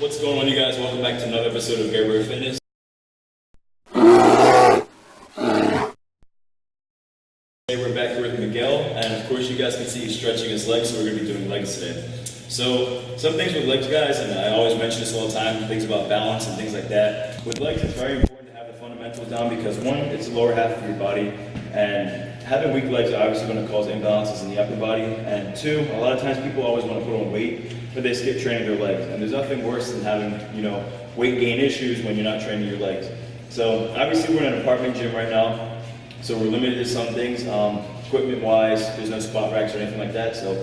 What's going on, you guys? Welcome back to another episode of Garbear Fitness. Today we're back here with Miguel, and of course you guys can see he's stretching his legs, so we're going to be doing legs today. So, some things with legs, guys, and I always mention this all the time, things about balance and things like that. With legs, it's very important to have the fundamentals down because one, it's the lower half of your body, and having weak legs are obviously going to cause imbalances in the upper body, and two, a lot of times people always want to put on weight, but they skip training their legs, and there's nothing worse than having, weight gain issues when you're not training your legs. So, obviously we're in an apartment gym right now, so we're limited to some things, equipment-wise, there's no squat racks or anything like that, so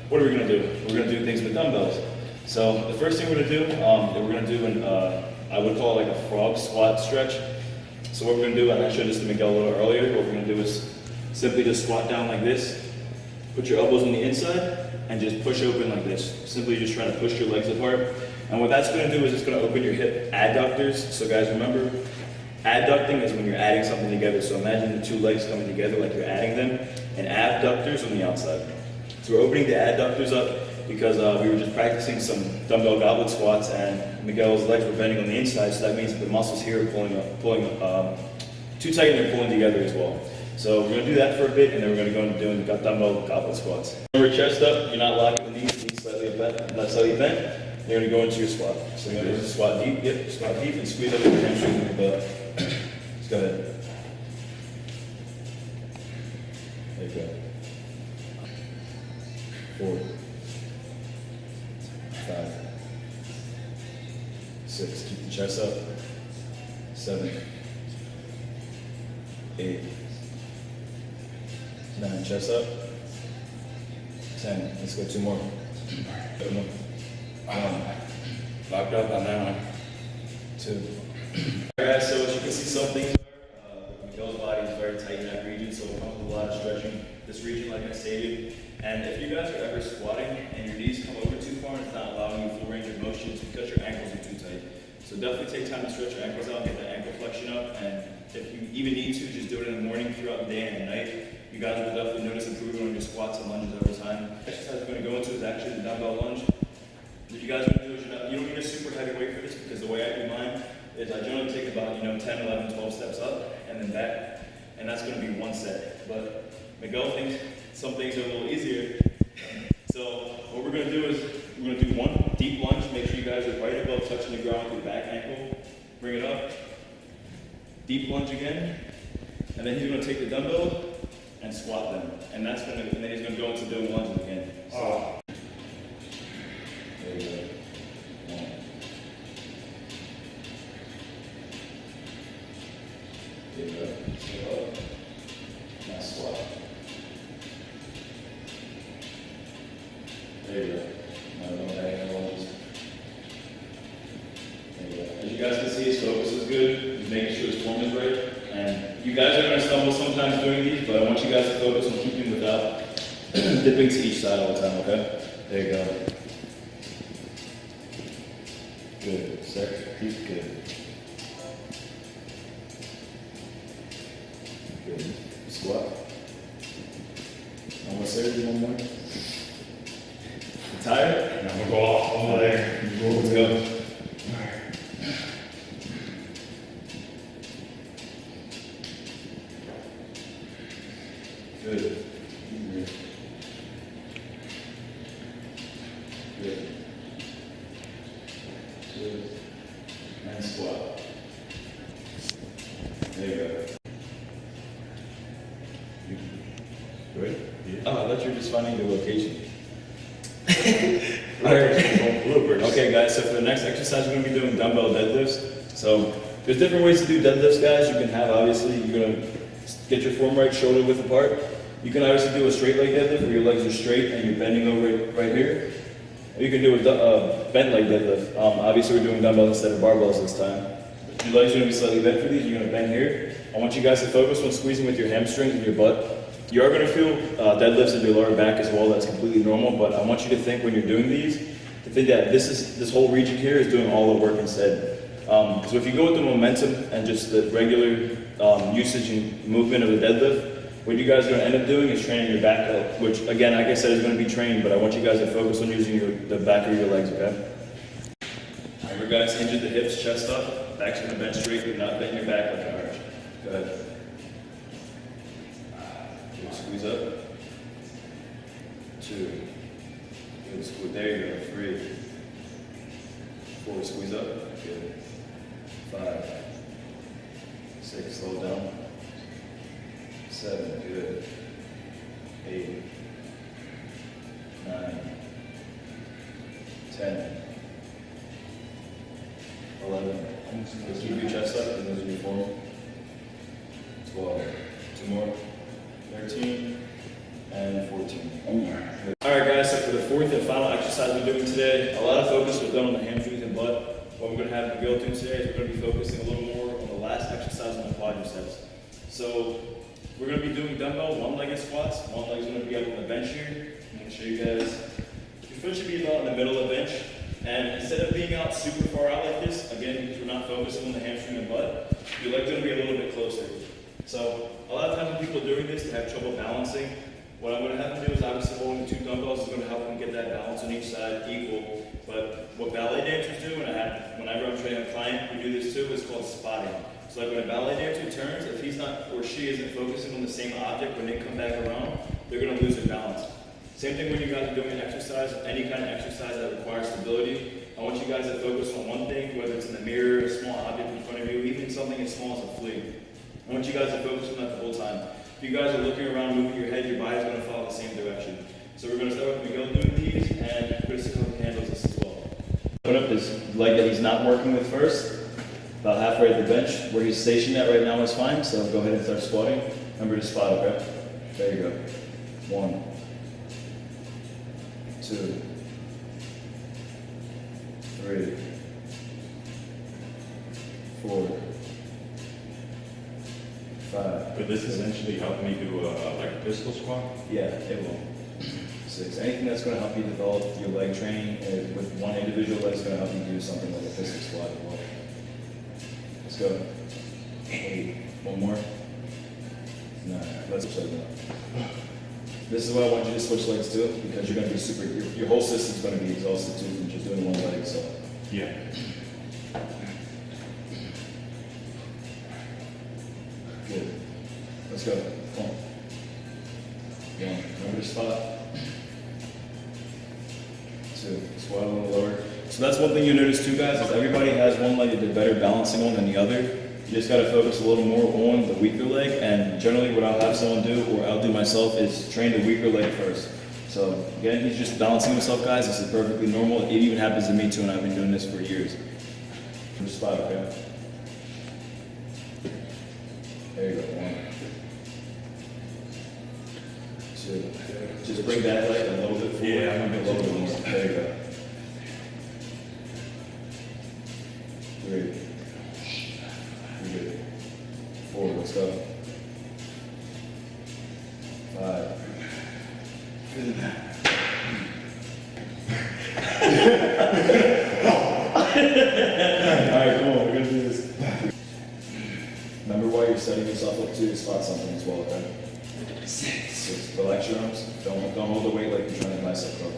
what are we going to do? We're going to do things with dumbbells. So the first thing we're going to do, we're going to do I would call it like a frog squat stretch. So what we're going to do, and I showed this to Miguel a little earlier, what we're going to do is simply just squat down like this, put your elbows on the inside, and just push open like this. Simply just trying to push your legs apart. And what that's going to do is it's going to open your hip adductors. So guys, remember, adducting is when you're adding something together. So imagine the two legs coming together like you're adding them, and abductors on the outside. So we're opening the adductors up because we were just practicing some dumbbell goblet squats and Miguel's legs were bending on the inside, so that means that the muscles here are pulling too tight and they're pulling together as well. So we're going to do that for a bit and then we're going to go into doing the dumbbell goblet squats. Remember, chest up, you're not locking the knees slightly bent, you're going to go into your squat. So you're going to squat deep, squat deep and squeeze up your hamstrings in your butt. Let's go ahead. There you go. 4, 5, 6, keep the chest up, 7, 8, 9, chest up, 10, let's go 2 more, 1, locked up on that one, 2. Alright guys, so as you can see, some things are, Miguel's body is very tight in that region, so it comes with a lot of stretching this region like I stated. And if you guys are ever squatting and your knees come over too far and it's not allowing you full range of motion, it's because your ankles are too tight. So definitely take time to stretch your ankles out, get that ankle flexion up, and if you even need to, just do it in the morning, throughout the day, and at night. You guys will definitely notice improvement on your squats and lunges over time. The exercise we're going to go into is actually the dumbbell lunge. What you guys are going to do is you don't need a super heavy weight for this because the way I do mine is I generally take about 10, 11, 12 steps up and then back, and that's going to be 1 set. But Miguel thinks some things are a little easier. So what we're going to do is we're going to do 1 deep lunge. Make sure you guys are right above touching the ground with your back ankle. Bring it up. Deep lunge again. And then he's going to take the dumbbell and squat them. And then he's going to go into doing lunges again. So, there you go. 1. There you go. So up. Now squat. There you go. Now go back and lunges. There you go. As you guys can see, his focus is good. He's making sure his form is right. And you guys are going to stumble sometimes doing these, but I want you guys to focus on keeping without dipping to each side all the time, okay? There you go. Good. Set. Keep good. Good. Squat. Almost there. 1 more. Tired? And I'm going to go off over there. Let's go. Good. Good. Good. And squat. There you go. Good? Yeah. Oh, I thought you were just finding the location. Okay guys, so for the next exercise we're going to be doing dumbbell deadlifts. So there's different ways to do deadlifts, guys. You can have, obviously, you're going to get your form right, shoulder width apart. You can obviously do a straight leg deadlift where your legs are straight and you're bending over it right here. Or you can do a bent leg deadlift. Obviously we're doing dumbbells instead of barbells this time. Your legs are going to be slightly bent for these. You're going to bend here. I want you guys to focus on squeezing with your hamstrings and your butt. You are going to feel deadlifts in your lower back as well. That's completely normal, but I want you to think when you're doing these, to think that this whole region here is doing all the work instead. So if you go with the momentum and just the regular usage and movement of the deadlift, what you guys are going to end up doing is training your back up, which again, like I said, is going to be trained, but I want you guys to focus on using the back of your legs, okay? Alright guys, hinge at the hips, chest up, back's gonna bend straight, but not bend your back like an arch. Go ahead. Good, squeeze up. 2. Good, squeeze, there you go, 3. 4, squeeze up, good. 5. 6, slow down. 7, good. 8. 9. 10. 11. Let's keep your chest up and those are your form. 12. 2 more. 13. And 14. Alright guys, so for the fourth and final exercise we're doing today, a lot of focus was done on the hamstrings and butt. What we're going to have Miguel do today is we're going to be focusing a little more on the last exercise on the quadriceps. So we're going to be doing dumbbell one-legged squats. One leg's going to be up on the bench here. I'm going to show you guys. Your foot should be about in the middle of the bench. And instead of being out super far out like this, again, because we're not focusing on the hamstring and butt, your leg's going to be a little bit closer. So a lot of times when people are doing this, they have trouble balancing. What I'm going to have them do is obviously holding the 2 dumbbells is going to help them get that balance on each side equal. But what ballet dancers do, whenever I'm training a client, we do this too, is called spotting. So like when a ballet dancer turns, if he's not or she isn't focusing on the same object when they come back around, they're going to lose their balance. Same thing when you guys are doing an exercise, any kind of exercise that requires stability. I want you guys to focus on one thing, whether it's in the mirror, a small object in front of you, even something as small as a flea. I want you guys to focus on that the whole time. If you guys are looking around, moving your head, your body's going to follow the same direction. So we're going to start with Miguel doing these, and we're going to see how he handles this as well. Put up his leg that he's not working with first, about halfway at the bench. Where he's stationed at right now is fine, so go ahead and start squatting. Remember to spot, okay? There you go. 1, 2, 3, 4, 5. But this essentially helped me do like a pistol squat? Yeah, it will. 6. Anything that's going to help you develop your leg training with one individual leg is going to help you do something like a pistol squat as well. Let's go. 8. 1 more. 9. Let's switch legs now. This is why I want you to switch legs too, because you're going to be your whole system's going to be exhausted too from just doing one leg. So Yeah. good. Let's go. Come on. 1. Remember to spot. 2. Squat a little lower. So that's one thing you notice too, guys, is everybody has one leg that they're better balancing on than the other. You just got to focus a little more on the weaker leg, and generally what I'll have someone do, or I'll do myself, is train the weaker leg first. So again, he's just balancing himself, guys. This is perfectly normal. It even happens to me too, and I've been doing this for years. From the spot, okay? There you go. 1, 2. Just bring that leg a little bit forward. Yeah, a little bit more. There you go. 3. You're good. 4. Let's go. 5. Alright, come on, we're gonna do this. Remember why you're setting yourself up to spot something as well, okay? 6. Relax your arms. Don't hold the weight like you're trying to bicep curl.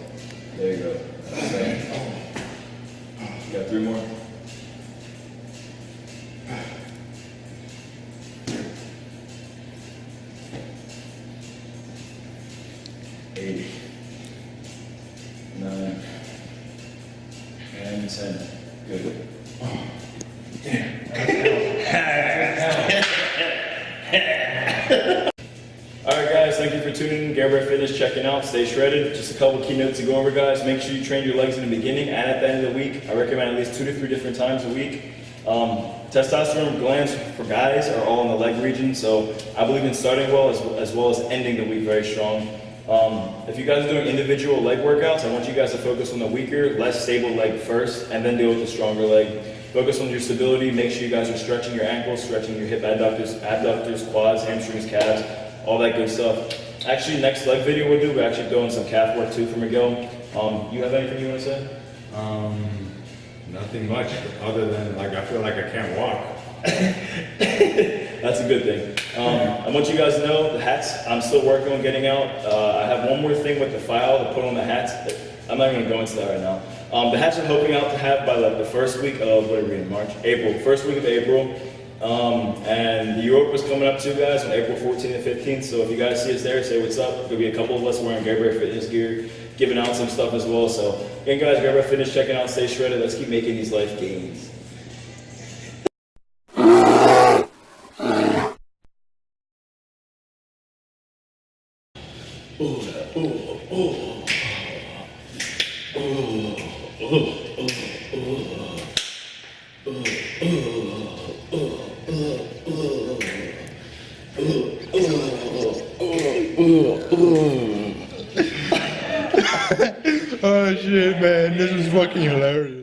There you go. 7. You got 3 more. 8, 9, and 10. Good. Alright guys, thank you for tuning in. Garbear Fitness checking out. Stay shredded. Just a couple key notes to go over, guys. Make sure you train your legs in the beginning and at the end of the week. I recommend at least 2 to 3 different times a week. Testosterone glands for guys are all in the leg region, so I believe in starting well as well as ending the week very strong. If you guys are doing individual leg workouts, I want you guys to focus on the weaker, less stable leg first, and then deal with the stronger leg. Focus on your stability. Make sure you guys are stretching your ankles, stretching your hip adductors, quads, hamstrings, calves, all that good stuff. Actually, next leg video we'll do, we're actually doing some calf work too for Miguel. You have anything you want to say? Nothing much, other than like I feel like I can't walk. That's a good thing. I want you guys to know the hats, I'm still working on getting out. I have one more thing with the file to put on the hats. I'm not going to go into that right now. The hats are hoping out to have by like the first week of, what are we in, March? April, first week of April. And the Europe is coming up too, guys, on April 14th and 15th. So if you guys see us there, say what's up. There'll be a couple of us wearing Garbear Fitness gear, giving out some stuff as well. So again, guys, Garbear Fitness, checking out, stay shredded. Let's keep making these life gains. Oh shit, man, this was fucking hilarious.